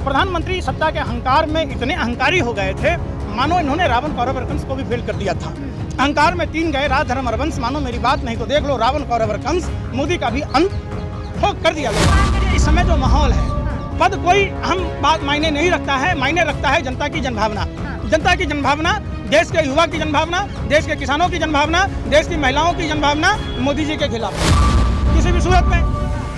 प्रधानमंत्री सत्ता के अहंकार में इतने अहंकारी हो गए थे, मानो इन्होंने रावण कौरव कंस को भी फेल कर दिया था। अहंकार में 3 गए राज धर्म रघुवंश, मानो मेरी बात नहीं तो देख लो रावण कौरव कंस, मोदी का भी अंत हो कर दिया लोगों। इस समय जो माहौल है, पद कोई अहम बात मायने नहीं रखता है, मायने रखता है जनता की जनभावना। जनता की जनभावना, देश के युवा की जनभावना, देश के किसानों की जनभावना, देश की महिलाओं की जनभावना मोदी जी के खिलाफ। किसी भी सूरत में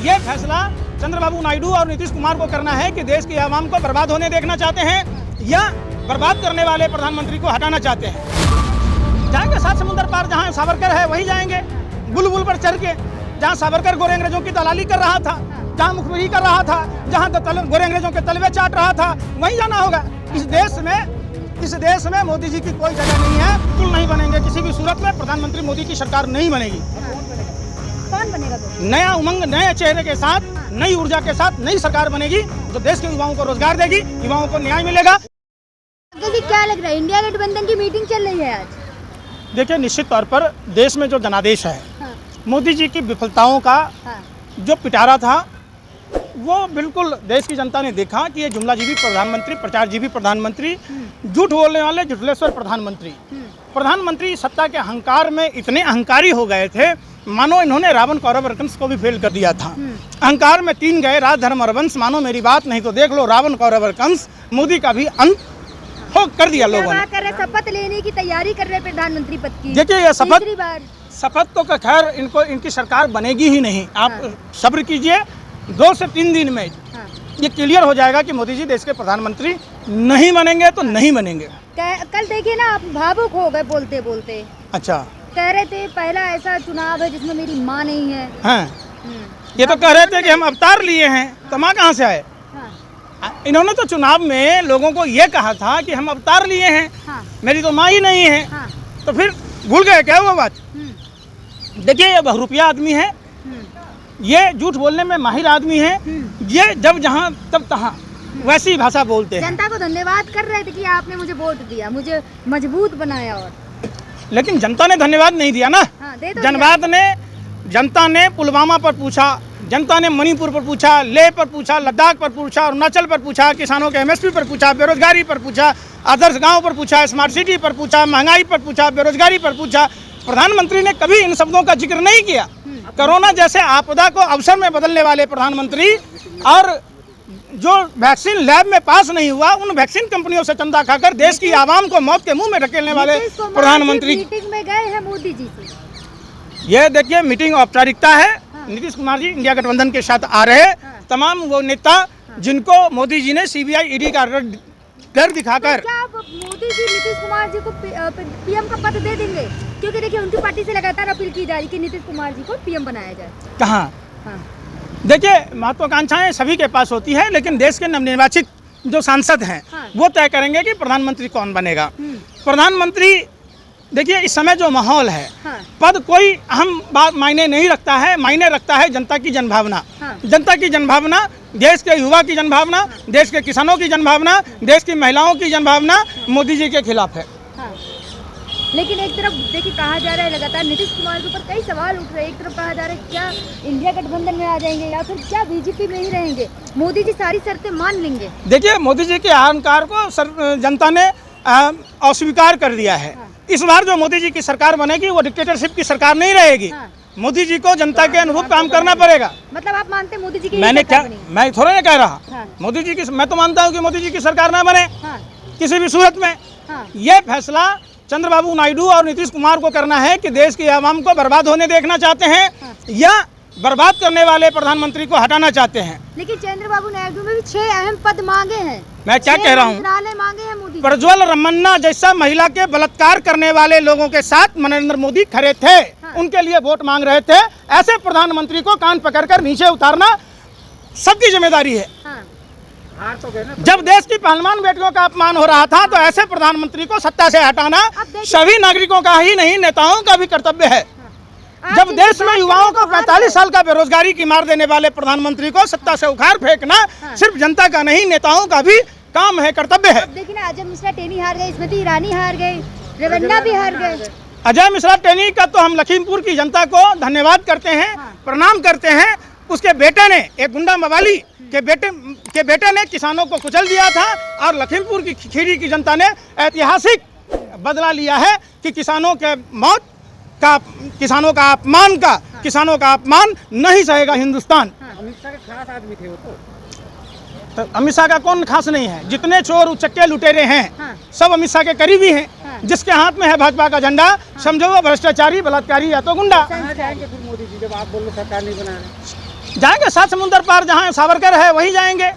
ये फैसला चंद्रबाबू नायडू और नीतीश कुमार को करना है कि देश की आवाम को बर्बाद होने देखना चाहते हैं या बर्बाद करने वाले प्रधानमंत्री को हटाना चाहते हैं। जाएंगे 7 समुंदर पार, जहाँ सावरकर है वहीं जाएंगे, बुलबुल पर चढ़ के। जहाँ सावरकर गोरे अंग्रेजों की दलाली कर रहा था, जहाँ मुखबिरी कर रहा था, जहाँ गोरे अंग्रेजों के तलवे चाट रहा था, वहीं जाना होगा। इस देश में मोदी जी की कोई जगह नहीं है, बिल्कुल नहीं बनेंगे। किसी भी सूरत में प्रधानमंत्री मोदी की सरकार नहीं बनेगी। कौन बनेगा तो? नया उमंग, नए चेहरे के साथ, नई ऊर्जा के साथ नई सरकार बनेगी जो देश के युवाओं को रोजगार देगी, युवाओं को न्याय मिलेगा। देखिए क्या लग रहा है, इंडिया गठबंधन की मीटिंग चल रही है आज? देखिए, निश्चित तौर पर देश में जो जनादेश है, हाँ। मोदी जी की विफलताओं का हाँ। जो पिटारा था, वो बिल्कुल देश की जनता ने देखा कि ये जुमलाजीवी प्रधानमंत्री, प्रचारजीवी प्रधानमंत्री, झूठ बोलने वाले झुठलेश्वर प्रधानमंत्री सत्ता के अहंकार में इतने अहंकारी हो गए थे, मानो इन्होंने रावण कौरव कंस को भी फेल कर दिया था। अहंकार में 3 गए राज धर्म रघुवंश, मानो मेरी बात नहीं तो देख लो रावण कौरव कंस, मोदी का भी अंत हो कर दिया लोगों ने। कर रहे शपथ लेने की तैयारी कर रहे प्रधानमंत्री पद की। देखिए, ये शपथ तो खैर इनकी सरकार बनेगी ही नहीं। आप सब्र कीजिए, 2 से 3 दिन में ये क्लियर हो जाएगा कि मोदी जी देश के प्रधानमंत्री नहीं बनेंगे तो नहीं बनेंगे। कल देखिए ना, आप भावुक हो गए बोलते बोलते। अच्छा, कह रहे थे पहला ऐसा चुनाव है जिसमें मेरी माँ नहीं है। हाँ। ये तो कह रहे थे कि हम अवतार लिए हैं, तो माँ कहाँ से आए? हाँ। इन्होंने तो चुनाव में लोगों को ये कहा था कि हम अवतार लिए हैं। हाँ। मेरी तो माँ ही नहीं है। हाँ। तो फिर भूल गए क्या वो बात? देखिए, ये बहुरूपिया आदमी है, ये झूठ बोलने में माहिर आदमी है, ये जब जहाँ तब तहाँ वैसी भाषा बोलते हैं। जनता को धन्यवाद कर रहे थे कि आपने मुझे वोट दिया, मुझे मजबूत बनाया। और लेकिन जनता ने धन्यवाद नहीं दिया ना। हाँ, जनता ने पुलवामा पर पूछा, जनता ने मणिपुर पर पूछा, लेह पर पूछा, लद्दाख पर पूछा, अरुणाचल पर पूछा, किसानों के MSP पर पूछा, बेरोजगारी पर पूछा, आदर्श गांव पर पूछा, स्मार्ट सिटी पर पूछा, महंगाई पर पूछा, बेरोजगारी पर पूछा। प्रधानमंत्री ने कभी इन शब्दों का जिक्र नहीं किया। कोरोना जैसे आपदा को अवसर में बदलने वाले प्रधानमंत्री और जो वैक्सीन लैब में पास नहीं हुआ, उन वैक्सीन कंपनियों से चंदा खाकर देश की आवाम को मौत के मुंह में ढकेलने वाले प्रधानमंत्री मीटिंग में गए हैं मोदी जी से। ये देखिए, मीटिंग औपचारिकता है। नीतीश कुमार जी इंडिया गठबंधन के साथ आ रहे। तमाम वो नेता जिनको मोदी जी ने CBI ED का डर दिखाकर, तो क्या मोदी जी नीतीश कुमार जी को PM का पद दे देंगे? क्योंकि देखिए, उनकी पार्टी से लगातार अपील की जा रही है कि नीतीश कुमार जी को PM बनाया जाए। कहाँ? देखिए, महत्वाकांक्षाएं सभी के पास होती है, लेकिन देश के नवनिर्वाचित जो सांसद हैं वो तय करेंगे कि प्रधानमंत्री कौन बनेगा। प्रधानमंत्री, देखिए, इस समय जो माहौल है, पद कोई अहम बात मायने नहीं रखता है, मायने रखता है जनता की जनभावना। जनता की जनभावना, देश के युवा की जनभावना, देश के किसानों की जनभावना, देश की महिलाओं की जनभावना मोदी जी के खिलाफ है। लेकिन एक तरफ देखिए, कहा जा रहा है लगातार नीतीश कुमार के ऊपर कई सवाल उठ रहे हैं। एक तरफ कहा जा रहा है क्या इंडिया गठबंधन में आ जाएंगे या फिर क्या BJP में ही रहेंगे? मोदी जी सारी शर्तें मान लेंगे? देखिए, मोदी जी के अहंकार को जनता ने अस्वीकार कर दिया है। इस बार जो मोदी जी की सरकार बनेगी वो डिक्टेटरशिप की सरकार नहीं रहेगी। मोदी जी को जनता के अनुरूप काम करना पड़ेगा। मतलब आप मानते हैं मोदी जी की? मैं थोड़ा नहीं कह रहा। मोदी जी की, मैं तो मानता हूँ कि मोदी जी की सरकार ना बने किसी भी सूरत में। ये फैसला चंद्रबाबू नायडू और नीतीश कुमार को करना है कि देश की आवाम को बर्बाद होने देखना चाहते हैं या बर्बाद करने वाले प्रधानमंत्री को हटाना चाहते हैं। लेकिन चंद्रबाबू नायडू में भी 6 अहम पद मांगे हैं। मैं क्या कह रहा हूँ, मांगे हैं मोदी। प्रज्वल रमन्ना जैसा महिला के बलात्कार करने वाले लोगों के साथ नरेंद्र मोदी खड़े थे। उनके लिए वोट मांग रहे थे। ऐसे प्रधानमंत्री को कान पकड़कर नीचे उतारना सबकी जिम्मेदारी है। जब देश की पहलवान बेटियों का अपमान हो रहा था, तो ऐसे प्रधानमंत्री को सत्ता से हटाना सभी नागरिकों का ही नहीं, नेताओं का भी कर्तव्य है। जब देश में युवाओं को 45 साल का बेरोजगारी की मार देने वाले प्रधानमंत्री को सत्ता से उखाड़ फेंकना सिर्फ जनता का नहीं, नेताओं का भी काम है, कर्तव्य है। देखिए ना, अजय मिश्रा टेनी हार गए, स्मृति ईरानी हार गई, रेवन्ना भी हार गए। अजय मिश्रा टेनी का तो हम लखीमपुर की जनता को धन्यवाद करते हैं, प्रणाम करते हैं। उसके बेटे ने, एक गुंडा मवाली के बेटे ने किसानों को कुचल दिया था और लखीमपुर की खीरी की जनता ने ऐतिहासिक बदला लिया है कि किसानों के मौत का, किसानों का अपमान नहीं सहेगा हिंदुस्तान। अमित शाह के खास आदमी थे वो तो अमित शाह का कौन खास नहीं है? जितने चोर उचक्के लुटेरे हैं सब अमित शाह के करीबी हैं। जिसके हाथ में है भाजपा का झंडा समझो वो भ्रष्टाचारी, बलात्कारी या तो गुंडा। कहाँ जाएंगे फिर मोदी जी जब आप बोल रहे सरकार नहीं बना रहे? जाएंगे 7 समुंदर पार, जहाँ सावरकर है वहीं जाएंगे।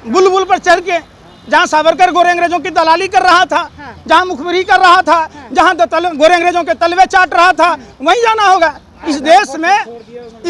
बुलबुल पर चढ़ के, जहाँ सावरकर गोरे अंग्रेजों की दलाली कर रहा था, जहाँ मुखबिरी कर रहा था, जहाँ गोरे अंग्रेजों के तलवे चाट रहा था, वहीं जाना होगा। इस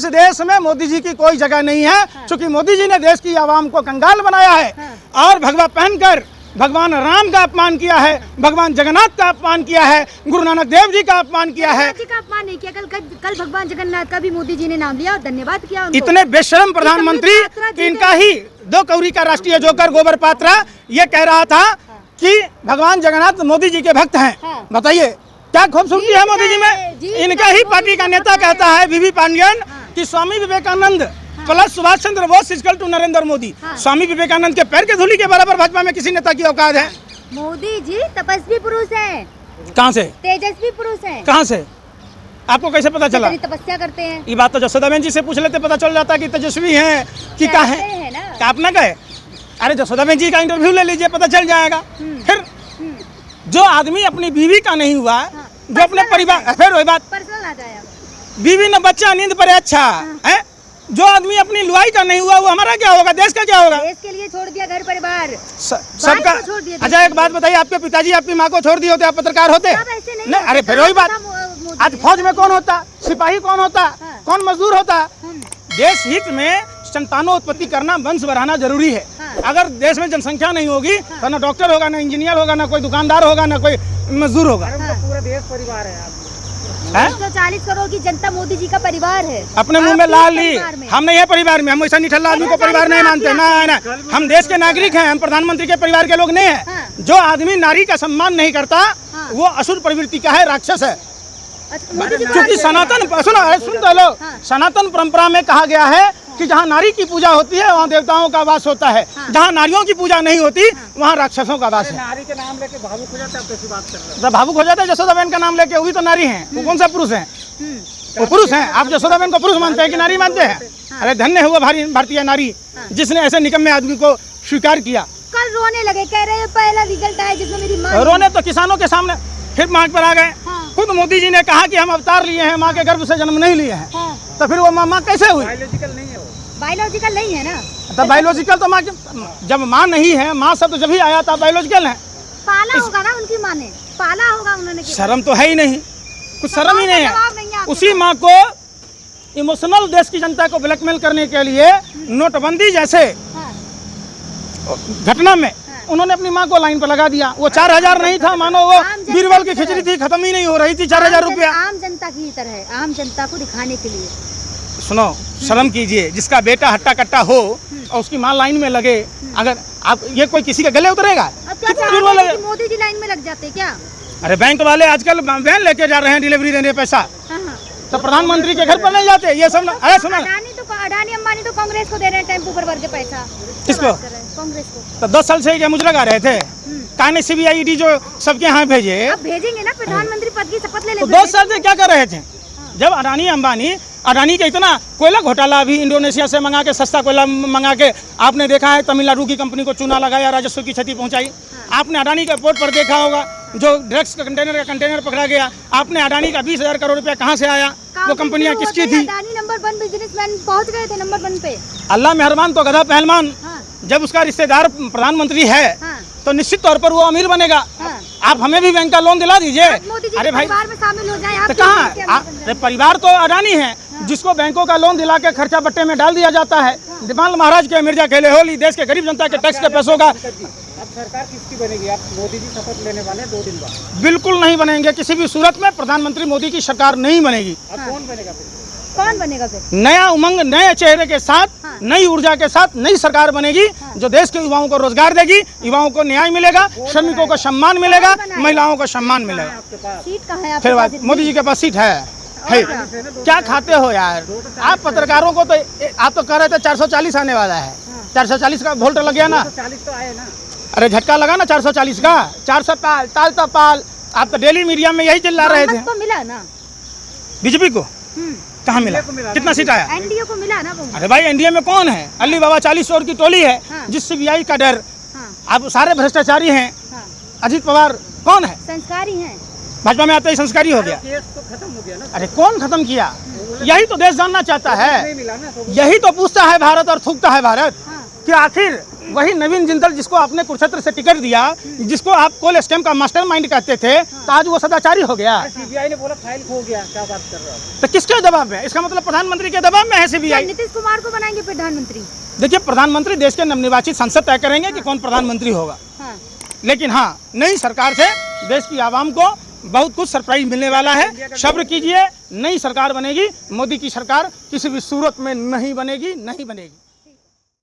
देश में मोदी जी की कोई जगह नहीं है, क्योंकि मोदी जी ने देश की आवाम को कंगाल बनाया है और भगवा पहनकर भगवान राम का अपमान किया है, भगवान जगन्नाथ का अपमान किया है, गुरु नानक देव जी का अपमान किया है। जी का अपमान नहीं किया, कल भगवान जगन्नाथ का भी मोदी जी ने नाम लिया और धन्यवाद किया उनको। इतने बेशरम प्रधानमंत्री कि इनका ही 2 कौड़ी का राष्ट्रीय जोकर गोबर पात्रा ये कह रहा था कि भगवान जगन्नाथ मोदी जी के भक्त हैं। बताइए क्या खूबसूरती है मोदी जी में। इनका ही पार्टी का नेता कहता है बीबी पांडियन कि Swami Vivekananda plus Subhash Chandra Bose equal to Narendra Modi. Swami Vivekananda के पैर के धूली के बराबर भाजपा में किसी नेता की औकात है? मोदी जी तपस्वी पुरुष हैं। कहाँ से? तेजस्वी पुरुष हैं। कहाँ से? आपको कैसे पता चला? तपस्या करते हैं। ये बात तो जसोदाबेन जी से पूछ लेते, पता चल जाता कि तेजस्वी हैं कि क्या है ना? आप ना कहे? अरे जसोदाबेन जी का इंटरव्यू ले लीजिए, पता चल जाएगा। फिर जो आदमी अपनी बीवी का नहीं हुआ, जो अपने परिवार, फिर वही बात पर्सनल आ जाए, बीवी न बच्चा नींद पर अच्छा है। जो आदमी अपनी लुआई का नहीं हुआ वो हमारा क्या होगा, देश का क्या होगा? देश के लिए छोड़ दिया घर परिवार सबका। अच्छा एक बात बताइए, आपके पिताजी आपकी माँ को छोड़ दिए होते, आप पत्रकार होते? नहीं। अरे फिर वही बात, आज फौज में कौन होता, सिपाही कौन होता, कौन मजदूर होता? देश हित में संतानोत्पत्ति करना, वंश बढ़ाना जरूरी है। अगर देश में जनसंख्या नहीं होगी तो ना डॉक्टर होगा, ना इंजीनियर होगा, ना कोई दुकानदार होगा, ना कोई मजदूर होगा। पूरा देश परिवार है। 140 करोड़ की जनता मोदी जी का परिवार है। अपने मुंह में लाल ली, हम नहीं है परिवार में, हम ऐसा निठल्ला आदमी को परिवार नहीं मानते ना। हम देश के नागरिक हैं, हम प्रधानमंत्री के परिवार के लोग नहीं हैं। जो आदमी नारी का सम्मान नहीं करता वो असुर प्रवृत्ति का है, राक्षस है। क्योंकि सनातन सुन तो लो, सनातन परंपरा में कहा गया है कि जहाँ नारी की पूजा होती है वहाँ देवताओं का वास होता है, जहाँ नारियों की पूजा नहीं होती वहाँ राक्षसों का वास है। नारी के नाम लेके भावुक हो जाता है, कैसी बात कर रहे हैं? भावुक हो जाता है जसोदाबेन का नाम लेके, वो भी तो नारी हैं। वो कौन सा पुरुष है? वो पुरुष हैं। आप जसोदाबेन को पुरुष मानते हैं कि नारी मानते हैं? अरे धन्य हुआ भारतीय नारी जिसने ऐसे निकम्मे आदमी को स्वीकार किया। कल रोने लगे, कह रहे हैं पहला रिजल्ट आया जिसमें मेरी माँ रोने तो किसानों के सामने फिर मांग पर आ गए। खुद मोदी जी ने कहा कि हम अवतार लिए हैं, माँ के गर्भ से जन्म नहीं लिए हैं। तो फिर वो माँ कैसे हुई? बायोलॉजिकल नहीं है वो। बायोलॉजिकल नहीं है ना। तो बायोलॉजिकल तो माँ, जब माँ नहीं है, माँ शब्द जब ही आया था बायोलॉजिकल है। पाला होगा ना, उनकी माँ ने पाला होगा उन्होंने। शर्म तो है ही नहीं, कुछ शर्म ही नहीं है। उसी माँ को इमोशनल देश की जनता को ब्लैकमेल करने के लिए नोटबंदी जैसे घटना में उन्होंने अपनी माँ को लाइन पर लगा दिया। वो 4000 नहीं था, मानो वो बीरबल की खिचड़ी थी, खत्म ही नहीं हो रही थी। 4000 रुपया आम जनता की तरह, आम जनता को दिखाने के लिए। सुनो, शर्म कीजिए, जिसका बेटा हट्टा कट्टा हो और उसकी माँ लाइन में लगे। अगर आप ये कोई किसी के गले उतरेगा? मोदी जी लाइन में लग जाते क्या? अरे बैंक वाले आजकल वैन लेके जा रहे हैं डिलीवरी देने पैसा, तो प्रधानमंत्री के घर पर नहीं जाते ये सब। अरे सुनो, अडानी अंबानी तो कांग्रेस को दे रहे हैं टेम्पो पर भर के पैसा। किसको? कांग्रेस को। तो 10 साल से क्या मुझ लगा रहे थे? काने CBI ED जो सबके यहाँ भेजे, अब भेजेंगे ना, प्रधानमंत्री पद की शपथ ले ले। तो 2 साल से क्या कर रहे थे? जब अडानी अंबानी, अडानी के इतना कोयला घोटाला अभी इंडोनेशिया से मंगा के, सस्ता कोयला मंगा के आपने देखा है, तमिलनाडु की कंपनी को चूना लगाया, राजस्व की क्षति पहुंचाई। आपने अडानी के पोर्ट पर देखा होगा जो ड्रग्स का कंटेनर पकड़ा गया। आपने अडानी का 20,000 करोड़ रुपया कहाँ से आया? वो कंपनियां किसकी थी? अडानी नंबर 1 बिजनेसमैन पहुंच गए थे नंबर 1 पे। अल्लाह मेहरबान तो गधा पहलवान। जब उसका रिश्तेदार प्रधानमंत्री है तो निश्चित तौर पर वो अमीर बनेगा। आप हमें भी बैंक का लोन दिला दीजिए। अरे भाई परिवार में शामिल हो जाए। तो कहाँ परिवार तो अडानी है, जिसको बैंकों का लोन दिला के खर्चा बट्टे में डाल दिया जाता है। दिमाग महाराज के मिर्जा खेले होली, देश के गरीब जनता के टैक्स के पैसों का। अब सरकार किसकी बनेगी? आप मोदी जी शपथ लेने वाले 2 दिन बाद। बिल्कुल नहीं बनेंगे, किसी भी सूरत में प्रधानमंत्री मोदी की सरकार नहीं बनेगी। अब कौन बनेगा फिर? कौन बनेगा फिर? नया उमंग, नए चेहरे के साथ, नई ऊर्जा के साथ नई सरकार बनेगी जो देश के युवाओं को रोजगार देगी, युवाओं को न्याय मिलेगा, श्रमिकों को सम्मान मिलेगा, महिलाओं को सम्मान मिलेगा। सीट कहाँ है? फिर मोदी जी के पास सीट है, है। क्या खाते हो यार आप? पत्रकारों को तो आप तो कह रहे थे 440 आने वाला है, 440 का वोल्ट लग गया ना। 40 तो आए ना। अरे झटका लगा ना 440 का। 400 पाल ताल तो पाल, आप तो डेली मीडिया में यही चिल्ला रहे थे। बहुमत तो मिला ना बीजेपी को कहाँ मिला? कितना सीट आया? एनडीए को मिला ना बहुमत। अरे भाई एनडीए में कौन है? अली बाबा 40 और की टोली है, हाँ। जिस सीबीआई का डर। हाँ, आप सारे भ्रष्टाचारी हैं। हाँ, अजीत पवार कौन है? संस्कारी हैं। भाजपा में आते ही संस्कारी हो गया। केस तो खत्म हो गया ना। अरे कौन खत्म किया? यही तो देश जानना चाहता नहीं है, मिला ना तो यही तो पूछता है भारत और थूकता है भारत हाँ, कि आखिर वही नवीन जिंदल जिसको आपने कुरुक्षेत्र से टिकट दिया, जिसको आप कोल स्कैम का मास्टरमाइंड कहते थे, तो आज वो सदाचारी हो गया। सीबीआई ने बोला फाइल खो गया, क्या बात कर रहे हो? तो किसके दबाव में? इसका मतलब प्रधानमंत्री के दबाव में है क्या सीबीआई। नीतीश कुमार को बनाएंगे प्रधानमंत्री? देखिए प्रधानमंत्री देश के नवनिर्वाचित संसद तय करेंगे कि कौन प्रधानमंत्री होगा, हाँ, लेकिन हाँ नई सरकार से देश की आवाम को बहुत कुछ सरप्राइज मिलने वाला है। सब्र कीजिए, नई सरकार बनेगी। मोदी की सरकार किसी भी सूरत में नहीं बनेगी, नहीं बनेगी।